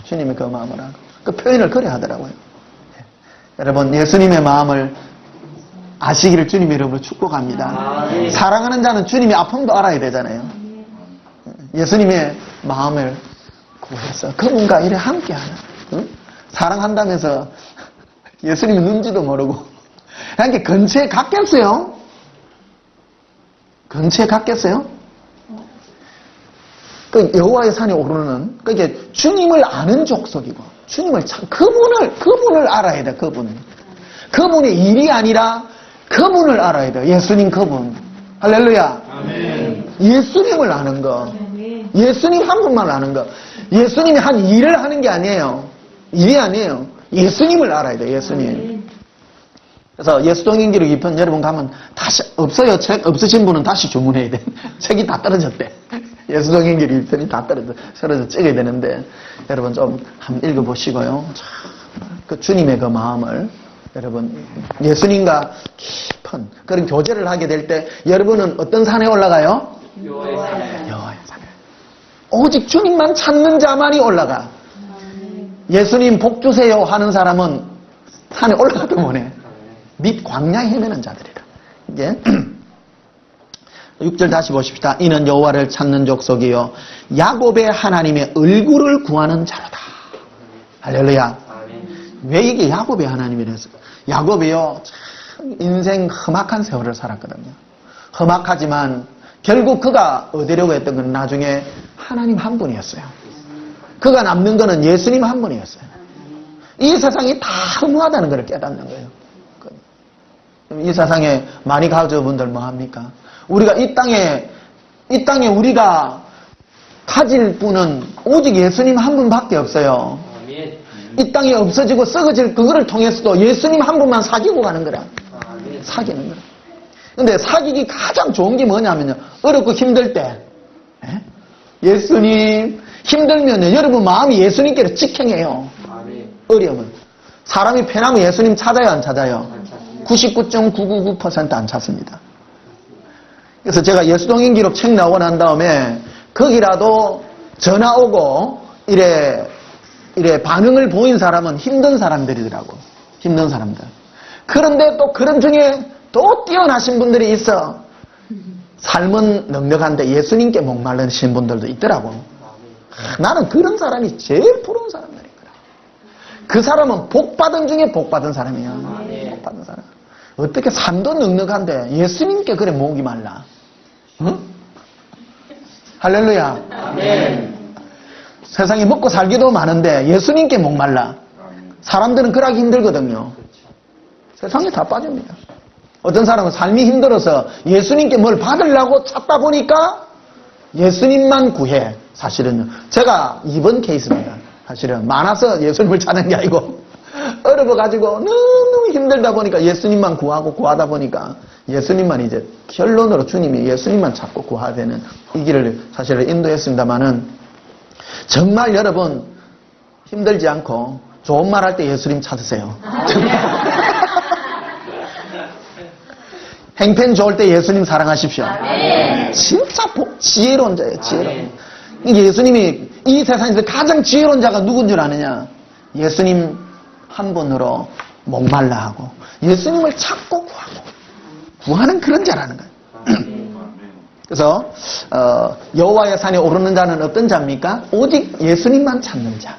Speaker 1: 주님의 그 마음을 알고 그 표현을 그래 하더라고요. 여러분 예수님의 마음을 아시기를 주님의 이름으로 축복합니다. 사랑하는 자는 주님의 아픔도 알아야 되잖아요. 예수님의 마음을 구해서 그분과 이래 함께하는. 응? 사랑한다면서 예수님이 눈지도 모르고 그냥 근처에 갔겠어요? 근처에 갔겠어요? 그 여호와의 산에 오르는 그게 주님을 아는 족속이고 주님을 참 그분을 알아야 돼. 그분의 일이 아니라 그분을 알아야 돼. 예수님 그분. 할렐루야. 아멘. 예수님을 아는 거. 예수님 한 분만 아는 거. 예수님이 한 일을 하는 게 아니에요. 일이 아니에요. 예수님을 알아야 돼. 예수님. 그래서 예수동행기록 2편 여러분 가면 다시 없어요. 책 없으신 분은 다시 주문해야 돼. 책이 다 떨어졌대. 예수동행기록 2편이 다 떨어져 찍어야 되는데 여러분 좀 한번 읽어보시고요. 그 주님의 그 마음을 여러분 예수님과 깊은 그런 교제를 하게 될 때 여러분은 어떤 산에 올라가요? 여호와의 산에. 오직 주님만 찾는 자만이 올라가. 예수님 복 주세요 하는 사람은 산에 올라가도 못해. 밑 광야에 헤매는 자들이라. 이제 6절 다시 보십시다. 이는 여호와를 찾는 족속이요 야곱의 하나님의 얼굴을 구하는 자로다. 할렐루야. 왜 이게 야곱의 하나님이랬을까? 야곱이요 참 인생 험악한 세월을 살았거든요. 험악하지만 결국 그가 얻으려고 했던 건 나중에 하나님 한 분이었어요. 그가 남는 거는 예수님 한 분이었어요. 이 세상이 다 허무하다는 걸 깨닫는 거예요. 이 세상에 많이 가져분들 뭐합니까? 우리가 이 땅에 우리가 가질 분은 오직 예수님 한 분밖에 없어요. 이 땅에 없어지고 썩어질 그거를 통해서도 예수님 한 분만 사귀고 가는 거라. 사귀는 거라. 근데 사귀기 가장 좋은 게 뭐냐면요. 어렵고 힘들 때. 예수님 힘들면요. 여러분 마음이 예수님께로 직행해요. 어려움은. 사람이 편하면 예수님 찾아요, 안 찾아요? 99.999% 안 찾습니다. 그래서 제가 예수동행기록 책 나오고 난 다음에 거기라도 전화 오고 이래 반응을 보인 사람은 힘든 사람들이더라고. 힘든 사람들. 그런데 또 그런 중에 또 뛰어나신 분들이 있어. 삶은 넉넉한데 예수님께 목마르신 분들도 있더라고. 나는 그런 사람이 제일 부러운 사람들인 거야. 그 사람은 복받은 중에 복받은 사람이야. 복받은 사람. 어떻게 삶도 넉넉한데 예수님께 그래 목이 말라. 응? 할렐루야. 아멘. 세상에 먹고 살기도 많은데 예수님께 목말라. 사람들은 그러기 힘들거든요. 세상에 다 빠집니다. 어떤 사람은 삶이 힘들어서 예수님께 뭘 받으려고 찾다 보니까 예수님만 구해. 사실은요. 제가 이번 케이스입니다. 사실은 많아서 예수님을 찾는 게 아니고 어려워가지고 너무 힘들다 보니까 예수님만 구하고 구하다 보니까 예수님만 이제 결론으로 주님이 예수님만 찾고 구해야 되는 이 길을 사실은 인도했습니다만은 정말 여러분 힘들지 않고 좋은 말 할 때 예수님 찾으세요. 행편 좋을 때 예수님 사랑하십시오. 진짜 지혜로운 자예요. 지혜로운. 예수님이 이 세상에서 가장 지혜로운 자가 누군 줄 아느냐? 예수님 한 분으로 목말라 하고 예수님을 찾고 구하는 그런 자라는 거예요. 그래서 여호와의 산에 오르는 자는 어떤 자입니까? 오직 예수님만 찾는 자.